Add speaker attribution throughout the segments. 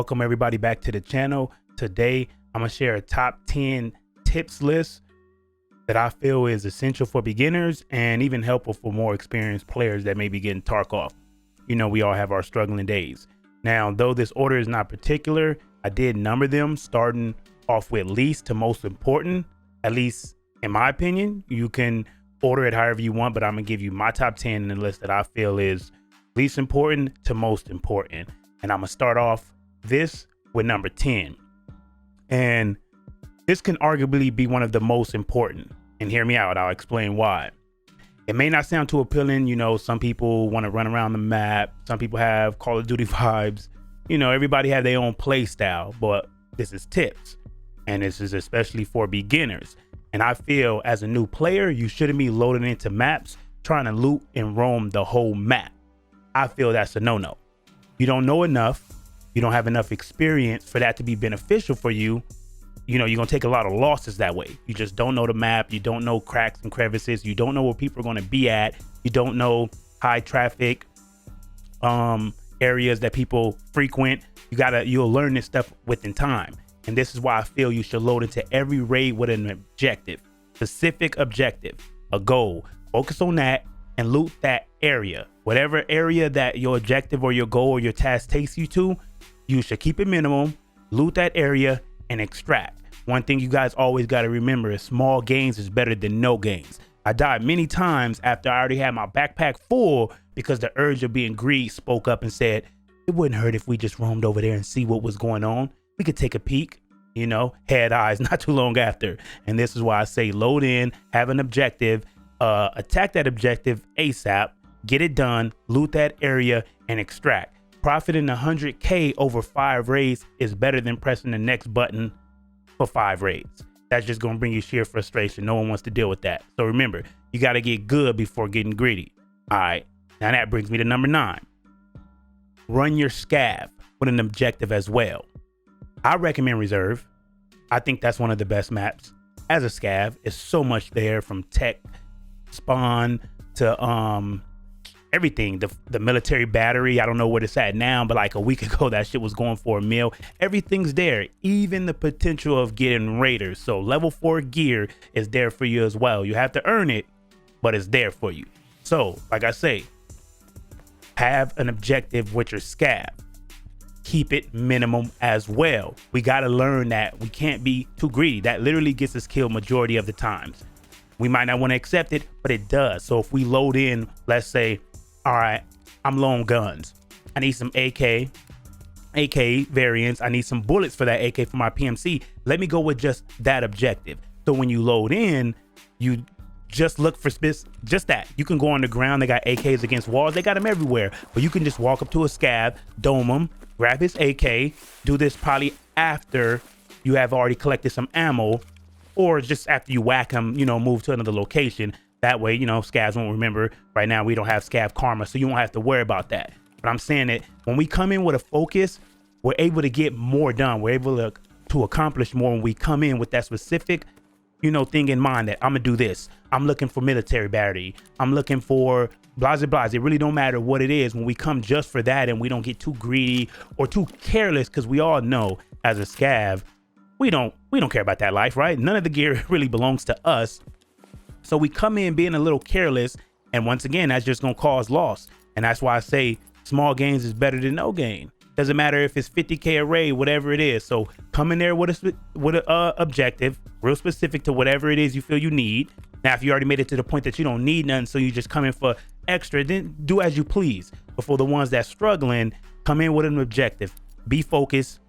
Speaker 1: Welcome everybody back to the channel. Today, I'm gonna share a top 10 tips list that I feel is essential for beginners and even helpful for more experienced players that may be getting Tarkov. You know, we all have our struggling days. Now, though this order is not particular, I did number them starting off with least to most important, at least in my opinion. You can order it however you want, but I'm gonna give you my top 10 in the list that I feel is least important to most important. And I'm gonna start off this with number 10. And this can arguably be one of the most important. And hear me out, I'll explain why. It may not sound too appealing. You know, some people want to run around the map. Some people have Call of Duty vibes. You know, everybody have their own play style, but this is tips. And this is especially for beginners. And I feel as a new player, you shouldn't be loading into maps, trying to loot and roam the whole map. I feel that's a no-no. You don't know enough. You don't have enough experience for that to be beneficial for you. You know, you're going to take a lot of losses that way. You just don't know the map. You don't know cracks and crevices. You don't know where people are going to be at. You don't know traffic areas that people frequent. You'll learn this stuff within time. And this is why I feel you should load into every raid with an objective, specific objective, a goal. Focus on that and loot that area. Whatever area that your objective or your goal or your task takes you to, you should keep it minimum, loot that area, and extract. One thing you guys always got to remember is small gains is better than no gains. I died many times after I already had my backpack full because the urge of being greedy spoke up and said, it wouldn't hurt if we just roamed over there and see what was going on. We could take a peek, you know, had eyes not too long after. And this is why I say load in, have an objective, attack that objective ASAP, get it done, loot that area, and extract. Profiting 100K over 5 raids is better than pressing the next button for 5 raids. That's just going to bring you sheer frustration. No one wants to deal with that. So remember, you got to get good before getting greedy. All right. Now that brings me to number 9. Run your scav with an objective as well. I recommend reserve. I think that's one of the best maps. As a scav, it's so much there, from tech, spawn to everything. The military battery, I don't know what it's at now, but like a week ago that shit was going for a meal. Everything's there, even the potential of getting raiders. So level 4 gear is there for you as well. You have to earn it, but it's there for you. So like I say, have an objective with your scav. Keep it minimum as well. We got to learn that we can't be too greedy. That literally gets us killed majority of the times. We might not want to accept it, but it does. So if we load in, let's say, all right, I'm low on guns. I need some AK variants. I need some bullets for that AK for my PMC. Let me go with just that objective. So when you load in, you just look for just that. You can go on the ground. They got AKs against walls. They got them everywhere. But you can just walk up to a scav, dome him, grab his AK, do this probably after you have already collected some ammo, or just after you whack him, you know, move to another location. That way, you know, scavs won't remember. Right now, we don't have scav karma, so you won't have to worry about that. But I'm saying that when we come in with a focus, we're able to get more done. We're able to accomplish more when we come in with that specific, you know, thing in mind that I'm gonna do this. I'm looking for military battery. I'm looking for blah, blah, blah. It really don't matter what it is when we come just for that, and we don't get too greedy or too careless, because we all know as a scav, we don't care about that life, right? None of the gear really belongs to us. So we come in being a little careless, and once again, that's just gonna cause loss. And that's why I say small gains is better than no gain. Doesn't matter if it's 50K a raid, whatever it is. So come in there with a objective, real specific to whatever it is you feel you need. Now, if you already made it to the point that you don't need none, so you just come in for extra, then do as you please. But for the ones that's struggling, come in with an objective. Be focused.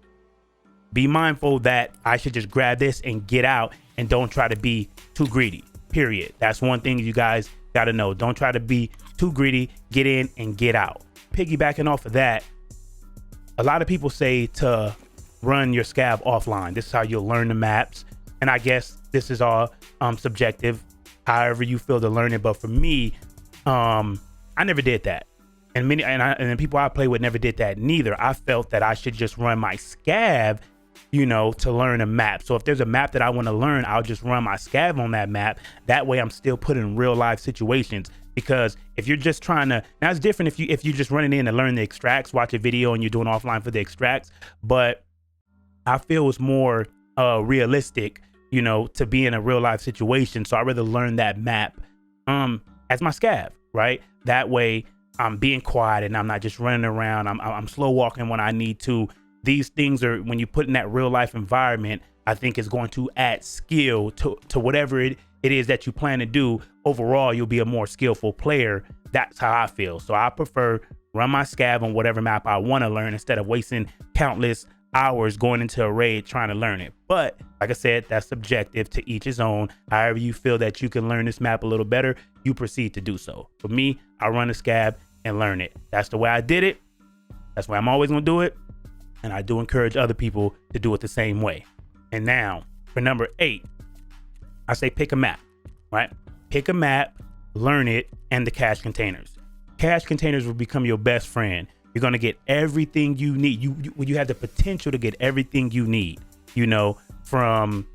Speaker 1: Be mindful that I should just grab this and get out, and don't try to be too greedy. Period. That's one thing you guys got to know. Don't try to be too greedy. Get in and get out. Piggybacking off of that, a lot of people say to run your scav offline. This is how you'll learn the maps. And I guess this is all subjective, however you feel to learn it. But for me, I never did that. And the people I play with never did that neither. I felt that I should just run my scav, you know, to learn a map. So if there's a map that I want to learn, I'll just run my scav on that map. That way I'm still put in real life situations. Because if you're just trying to, now it's different if you're just running in to learn the extracts, watch a video and you're doing offline for the extracts. But I feel it's more realistic, you know, to be in a real life situation. So I'd rather learn that map as my scav, right? That way I'm being quiet and I'm not just running around. I'm slow walking when I need to. These things are, when you put in that real life environment, I think is going to add skill to whatever it is that you plan to do. Overall, you'll be a more skillful player. That's how I feel. So I prefer run my scav on whatever map I want to learn instead of wasting countless hours going into a raid trying to learn it. But like I said, that's subjective, to each his own. However you feel that you can learn this map a little better, you proceed to do so. For me, I run a scav and learn it. That's the way I did it. That's why I'm always gonna do it. And I do encourage other people to do it the same way. And now for number 8, I say pick a map, right? Pick a map, learn it, and the cache containers. Cache containers will become your best friend. You're gonna get everything you need. You have the potential to get everything you need, you know, from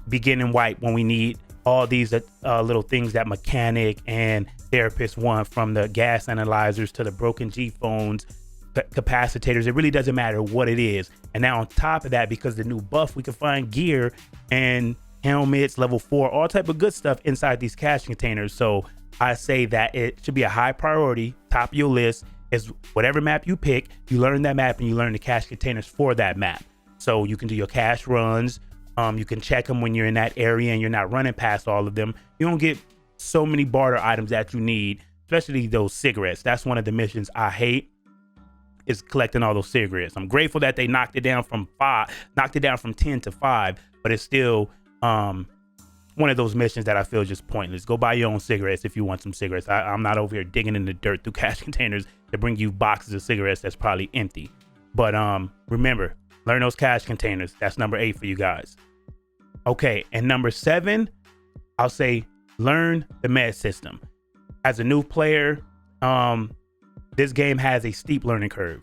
Speaker 1: beginning wipe, when we need all these little things that mechanic and therapist want, from the gas analyzers to the broken G phones, capacitors. It really doesn't matter what it is. And now on top of that, because the new buff, we can find gear and helmets, level 4, all type of good stuff inside these cache containers. So I say that it should be a high priority, top of your list is whatever map you pick, you learn that map and you learn the cache containers for that map. So you can do your cache runs. You can check them when you're in that area and you're not running past all of them. You don't get so many barter items that you need, especially those cigarettes. That's one of the missions I hate, is collecting all those cigarettes. I'm grateful that they knocked it down from 10 to 5, but it's still one of those missions that I feel just pointless. Go buy your own cigarettes if you want some cigarettes. I'm not over here digging in the dirt through cache containers to bring you boxes of cigarettes that's probably empty. But remember, learn those cache containers. That's number 8 for you guys. Okay, and number 7, I'll say learn the med system. As a new player, this game has a steep learning curve,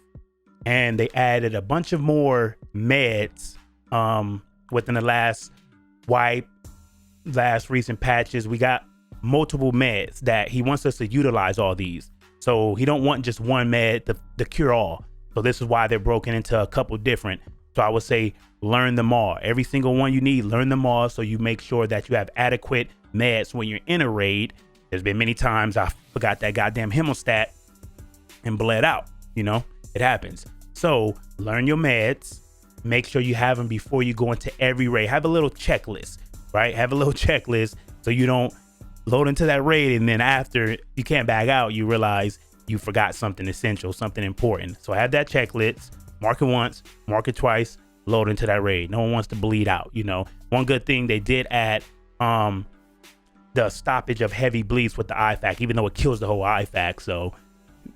Speaker 1: and they added a bunch of more meds within the last recent patches. We got multiple meds that he wants us to utilize all these. So he don't want just one med to cure all. So this is why they're broken into a couple different. So I would say learn them all. Every single one you need, learn them all, so you make sure that you have adequate meds when you're in a raid. There's been many times I forgot that goddamn hemostat and bled out, you know, it happens. So learn your meds, make sure you have them before you go into every raid. Have a little checklist, right? Have a little checklist so you don't load into that raid and then after you can't back out, you realize you forgot something essential, something important. So have that checklist, mark it once, mark it twice, load into that raid. No one wants to bleed out, you know. One good thing they did add the stoppage of heavy bleeds with the IFAC, even though it kills the whole IFAC. So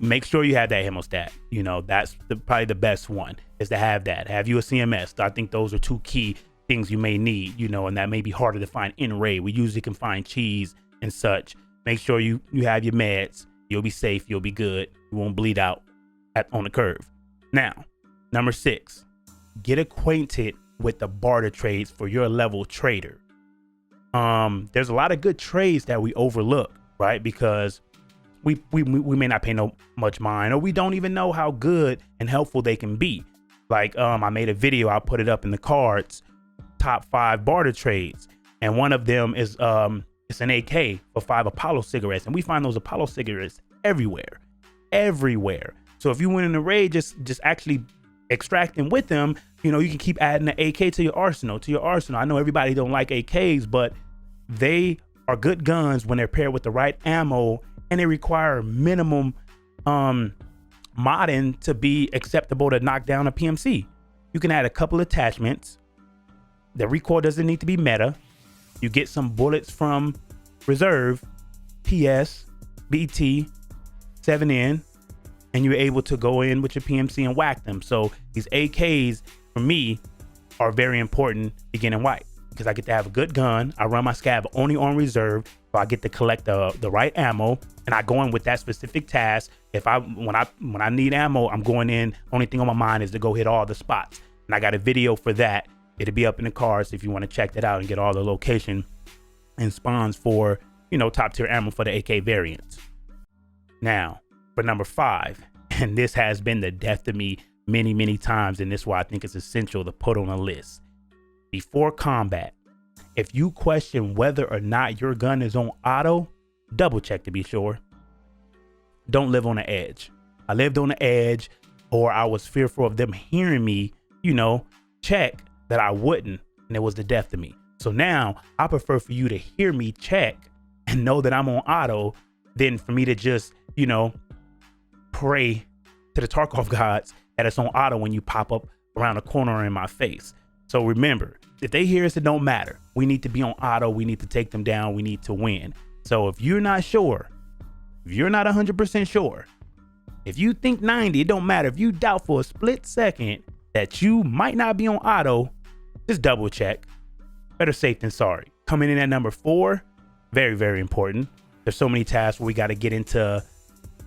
Speaker 1: make sure you have that hemostat. You know, that's probably the best one, is to have that. Have you a CMS? I think those are 2 key things you may need, you know, and that may be harder to find in raid. We usually can find cheese and such. Make sure you have your meds. You'll be safe. You'll be good. You won't bleed out on the curve. Now, number 6, get acquainted with the barter trades for your level trader. There's a lot of good trades that we overlook, right? Because we may not pay much mind, or we don't even know how good and helpful they can be. Like I made a video, I'll put it up in the cards, top 5 barter trades, and one of them is it's an AK for 5 Apollo cigarettes, and we find those Apollo cigarettes everywhere. So if you went in a raid, just actually extracting with them, you know, you can keep adding the AK to your arsenal. I know everybody don't like AKs, but they are good guns when they're paired with the right ammo, and they require minimum modding to be acceptable to knock down a PMC. You can add a couple attachments. The recoil doesn't need to be meta. You get some bullets from reserve, PS, BT, 7N, and you're able to go in with your PMC and whack them. So these AKs for me are very important beginning white, because I get to have a good gun. I run my scav only on reserve, so I get to collect the right ammo, and I go in with that specific task. When I need ammo, I'm going in. Only thing on my mind is to go hit all the spots, and I got a video for that. It'll be up in the cards if you want to check that out and get all the location and spawns for top tier ammo for the AK variants. Now, for number 5, and this has been the death of me many times, and this is why I think it's essential to put on a list. Before combat, if you question whether or not your gun is on auto, double check to be sure. Don't live on the edge. I lived on the edge, or I was fearful of them hearing me, check that I wouldn't, and it was the death of me. So now I prefer for you to hear me check and know that I'm on auto than for me to just, pray to the Tarkov gods that it's on auto when you pop up around the corner in my face. So remember, if they hear us, it don't matter. We need to be on auto. We need to take them down. We need to win. So if you're not sure, if you're not 100% sure, if you think 90, it don't matter. If you doubt for a split second that you might not be on auto, just double check. Better safe than sorry. Coming in at number 4, very important. There's so many tasks where we got to get into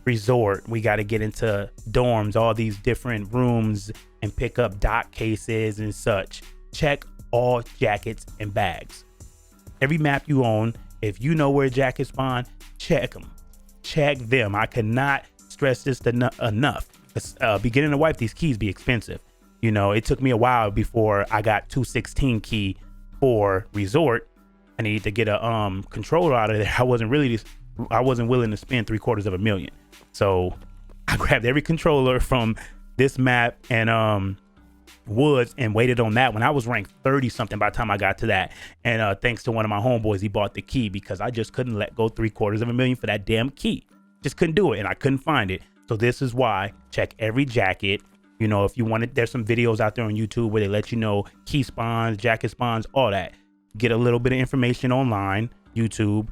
Speaker 1: resort, we got to get into dorms, all these different rooms, and pick up dock cases and such. Check all jackets and bags. Every map you own, if you know where jackets spawn, check them. Check them. I cannot stress this enough. Beginning to wipe these keys be expensive. It took me a while before I got 216 key for resort. I needed to get a controller out of there. I wasn't willing to spend $750,000. So I grabbed every controller from this map and Woods and waited on that when I was ranked 30 something by the time I got to that. And thanks to one of my homeboys, he bought the key because I just couldn't let go $750,000 for that damn key. Just couldn't do it, and I couldn't find it. So this is why check every jacket. If you want it, there's some videos out there on YouTube where they let you know key spawns, jacket spawns, all that. Get a little bit of information online, YouTube.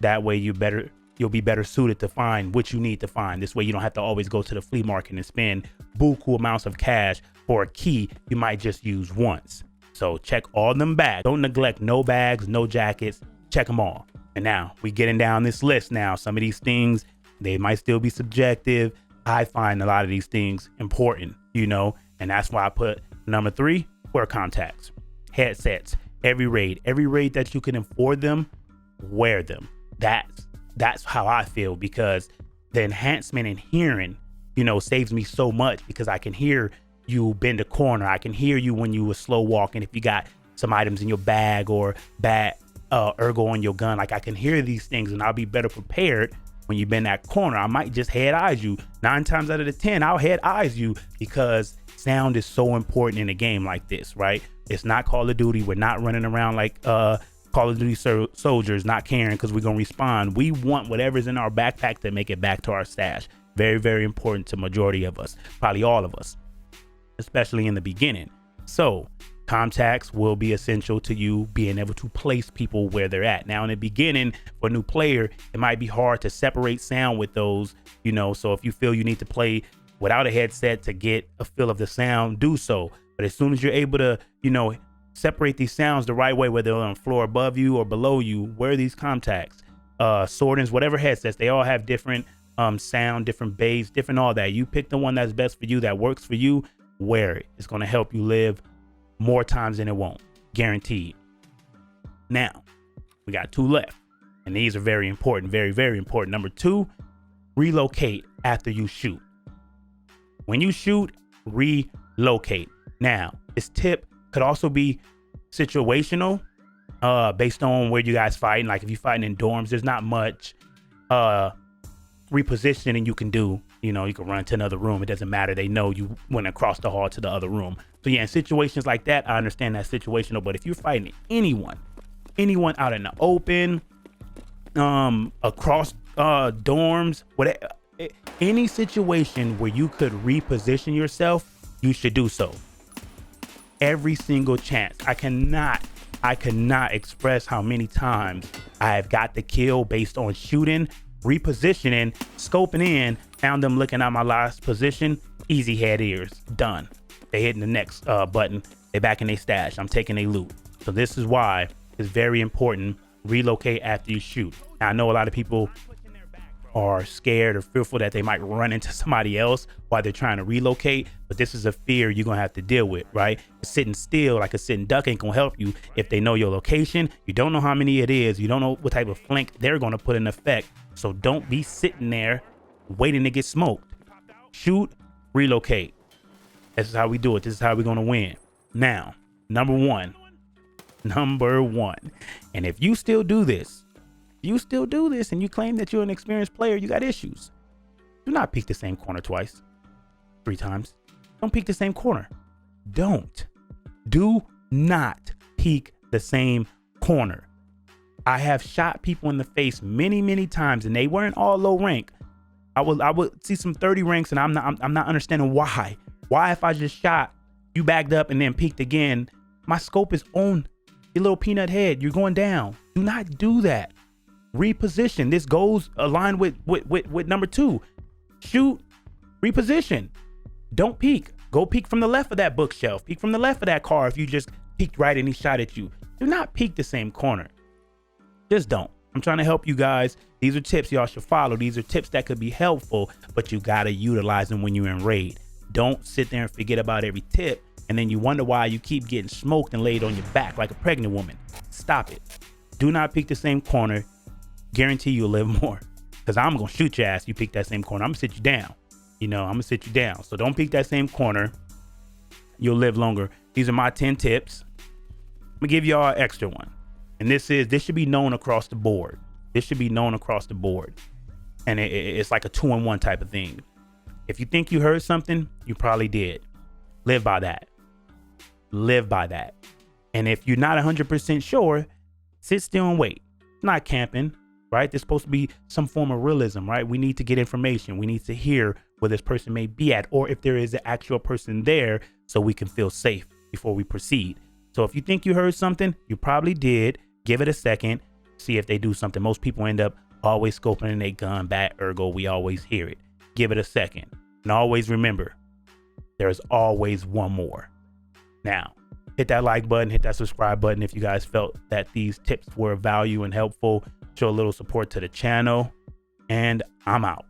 Speaker 1: That way you'll be better suited to find what you need to find. This way you don't have to always go to the flea market and spend buku amounts of cash for a key you might just use once. So check all them bags. Don't neglect no bags, no jackets. Check them all. And now we getting down this list now. Some of these things, they might still be subjective. I find a lot of these things important, and that's why I put number 3, wear contacts, headsets, every raid that you can afford them, wear them. That's how I feel, because the enhancement in hearing, saves me so much, because I can hear you bend a corner. I can hear you when you were slow walking. If you got some items in your bag or bad ergo on your gun, like I can hear these things, and I'll be better prepared when you bend that corner. I might just head eyes you. 9 times out of the 10, I'll head eyes you, because sound is so important in a game like this, right? It's not Call of Duty. We're not running around like Call of Duty soldiers, not caring because we're going to respawn. We want whatever's in our backpack to make it back to our stash. Very important to majority of us, probably all of us, especially in the beginning. So contacts will be essential to you being able to place people where they're at. Now in the beginning, for a new player, it might be hard to separate sound with those, so if you feel you need to play without a headset to get a feel of the sound, do so. But as soon as you're able to, separate these sounds the right way, whether they're on the floor above you or below you, wear these contacts, Swordens, whatever headsets, they all have different sound, different bass, different all that. You pick the one that's best for you, that works for you, wear it. It's going to help you live more times than it won't, guaranteed. Now we got 2 left, and these are very important, very important. Number 2, relocate after you shoot. When you shoot, relocate. Now this tip could also be situational, based on where you guys fighting. Like if you're fighting in dorms, there's not much repositioning you can do. You can run to another room. It doesn't matter. They know you went across the hall to the other room. So yeah, in situations like that, I understand that's situational. But if you're fighting anyone out in the open, across dorms, whatever, any situation where you could reposition yourself, you should do so. Every single chance. I cannot express how many times I have got the kill based on shooting, repositioning, scoping in, found them looking at my last position, easy head ears, done. They hitting the next button, they back in their stash, I'm taking their loot. So this is why it's very important, relocate after you shoot. Now I know a lot of people are scared or fearful that they might run into somebody else while they're trying to relocate. But this is a fear you're gonna have to deal with, right? Sitting still like a sitting duck ain't gonna help you if they know your location. You don't know how many it is. You don't know what type of flank they're gonna put in effect. So don't be sitting there waiting to get smoked. Shoot, relocate. This is how we do it. This is how we're gonna win. Now, number one. And if you still do this, and you claim that you're an experienced player, you got issues. Do not peek the same corner twice, 3 times. Don't peek the same corner. Do not peek the same corner. I have shot people in the face many, many times, and they weren't all low rank. I would see some 30 ranks, and I'm not understanding why. Why, if I just shot, you backed up and then peeked again, my scope is on your little peanut head. You're going down. Do not do that. Reposition. This goes aligned with number 2. Shoot, reposition. Don't peek. Go peek from the left of that bookshelf. Peek from the left of that car if you just peeked right and he shot at you. Do not peek the same corner. Just don't. I'm trying to help you guys. These are tips y'all should follow. These are tips that could be helpful, but you gotta utilize them when you're in raid. Don't sit there and forget about every tip, and then you wonder why you keep getting smoked and laid on your back like a pregnant woman. Stop it. Do not peek the same corner. Guarantee you'll live more, because I'm gonna shoot your ass. You peek that same corner, I'm gonna sit you down. I'm gonna sit you down. So don't peek that same corner. You'll live longer. These are my 10 tips. I'm gonna give y'all an extra one, and this should be known across the board. This should be known across the board, and it's like a 2-in-1 type of thing. If you think you heard something, you probably did. Live by that. Live by that. And if you're not 100% sure, sit still and wait. Not camping, right? There's supposed to be some form of realism, right? We need to get information. We need to hear where this person may be at, or if there is an actual person there, so we can feel safe before we proceed. So if you think you heard something, you probably did. Give it a second. See if they do something. Most people end up always scoping in their gun back, ergo we always hear it. Give it a second. And always remember, there's always one more. Now, hit that like button, hit that subscribe button if you guys felt that these tips were of value and helpful. Show a little support to the channel, and I'm out.